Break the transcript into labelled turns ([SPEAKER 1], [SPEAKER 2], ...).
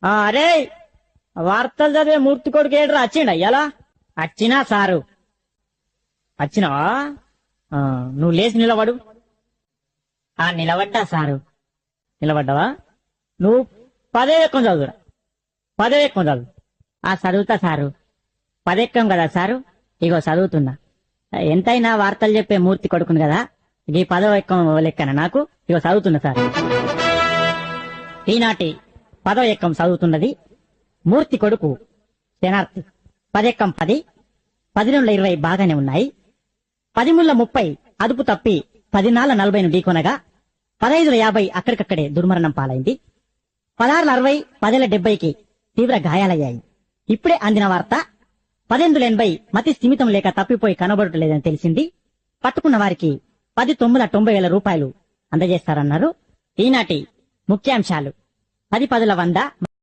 [SPEAKER 1] అరే వార్తలు చదివే మూర్తి కొడుకు ఏడ్రా వచ్చిండ అయ్యాలా వచ్చినా సారు వచ్చినావా నువ్వు లేచి నిలబడు నిలబడ్డా సారు నిలబడ్డావా నువ్వు పదే చదువురా పదే చదువు చదువుతా సారు పదెక్కం కదా సారు ఇగో చదువుతున్నా ఎంతైనా వార్తలు చెప్పే మూర్తి కొడుకును కదా ఈ పదవ ఎక్కం లెక్కన నాకు ఇగో చదువుతున్నా సార్ ఈనాటి పదవ ఎక్కం చదువుతున్నది మూర్తి కొడుకు శనార్థి పదెక్కం 10 11 20 బాగానే ఉన్నాయి 10 30 అదుపు తప్పి 10 40 ఢీకొనగా 15 50 అక్కడికక్కడే దుర్మరణం పాలైంది 16 60 10 70కి తీవ్ర గాయాలయ్యాయి ఇప్పుడే అందిన వార్త 18 80 మతి స్థిమితం లేక తప్పిపోయి కనబడటలేదని తెలిసింది పట్టుకున్న వారికి 10 90 రూపాయలు అందజేస్తారన్నారు ఈనాటి ముఖ్యాంశాలు 10 10 100